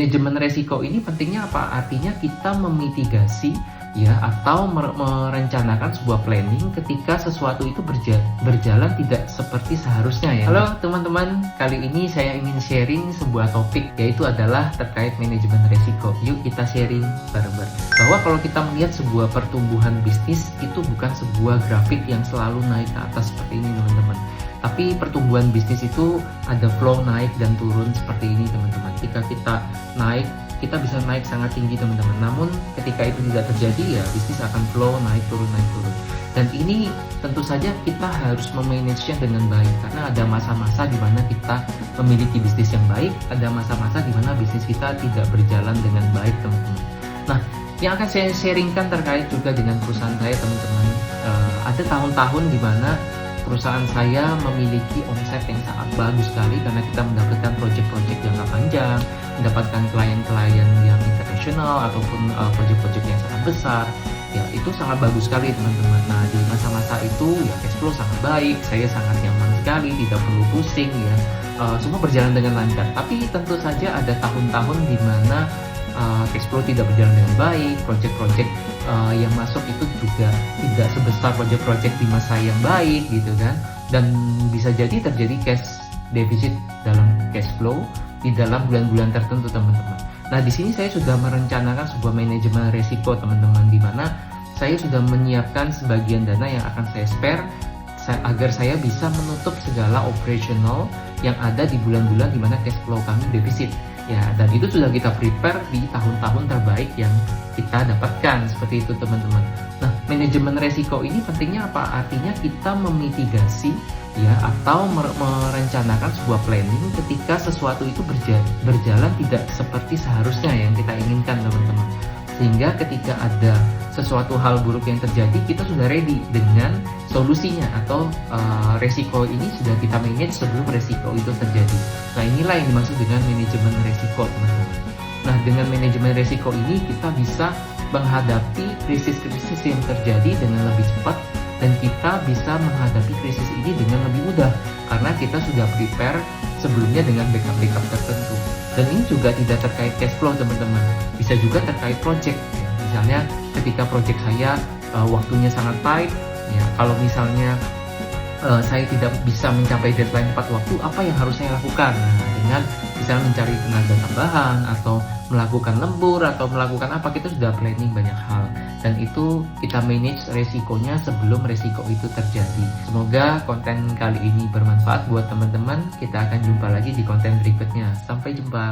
manajemen resiko ini pentingnya apa? Artinya kita memitigasi ya atau merencanakan sebuah planning ketika sesuatu itu berjalan tidak seperti seharusnya ya. Halo teman-teman, kali ini saya ingin sharing sebuah topik, yaitu adalah terkait manajemen resiko. Yuk kita sharing bareng-bareng. Bahwa kalau kita melihat sebuah pertumbuhan bisnis itu bukan sebuah grafik yang selalu naik ke atas seperti ini teman-teman. Tapi pertumbuhan bisnis itu ada flow naik dan turun seperti ini teman-teman. Ketika kita naik, kita bisa naik sangat tinggi teman-teman. Namun ketika itu tidak terjadi ya bisnis akan flow naik turun naik turun. Dan ini tentu saja kita harus memanagenya dengan baik, karena ada masa-masa di mana kita memiliki bisnis yang baik, ada masa-masa di mana bisnis kita tidak berjalan dengan baik teman-teman. Nah, yang akan saya sharingkan terkait juga dengan perusahaan saya teman-teman. Ada tahun-tahun di mana perusahaan saya memiliki omset yang sangat bagus sekali karena kita mendapatkan proyek-proyek jangka panjang, mendapatkan klien-klien yang internasional ataupun proyek-proyek yang sangat besar. Ya, itu sangat bagus sekali teman-teman. Nah, di masa-masa itu ya cash flow sangat baik, saya sangat nyaman sekali, tidak perlu pusing ya. Semua berjalan dengan lancar. Tapi tentu saja ada tahun-tahun di mana cash flow tidak berjalan dengan baik, proyek-proyek yang masuk itu juga tidak sebesar proyek-proyek di masa yang baik gitu kan, dan bisa jadi terjadi cash deficit dalam cash flow di dalam bulan-bulan tertentu teman-teman. Nah, di sini saya sudah merencanakan sebuah manajemen risiko teman-teman, di mana saya sudah menyiapkan sebagian dana yang akan saya spare agar saya bisa menutup segala operasional yang ada di bulan-bulan di mana cash flow kami defisit. Ya, dan itu sudah kita prepare di tahun-tahun terbaik yang kita dapatkan, seperti itu teman-teman. Nah, manajemen resiko ini pentingnya apa? Artinya kita memitigasi ya atau merencanakan sebuah planning ketika sesuatu itu berjalan tidak seperti seharusnya yang kita inginkan teman-teman. Sehingga ketika ada sesuatu hal buruk yang terjadi, kita sudah ready dengan solusinya, atau resiko ini sudah kita manage sebelum resiko itu terjadi. Nah, inilah yang dimaksud dengan manajemen resiko teman-teman. Nah, dengan manajemen resiko ini kita bisa menghadapi krisis-krisis yang terjadi dengan lebih cepat, dan kita bisa menghadapi krisis ini dengan lebih mudah karena kita sudah prepare sebelumnya dengan backup-backup tertentu. Dan ini juga tidak terkait cash flow teman-teman, bisa juga terkait project ya. Misalnya ketika project saya waktunya sangat tight ya, kalau misalnya saya tidak bisa mencapai deadline tepat waktu, apa yang harus saya lakukan? Nah, dengan misalnya mencari tenaga tambahan atau melakukan lembur atau melakukan apa, kita sudah planning banyak hal, dan itu kita manage resikonya sebelum resiko itu terjadi. Semoga konten kali ini bermanfaat buat teman-teman. Kita akan jumpa lagi di konten berikutnya. Sampai jumpa.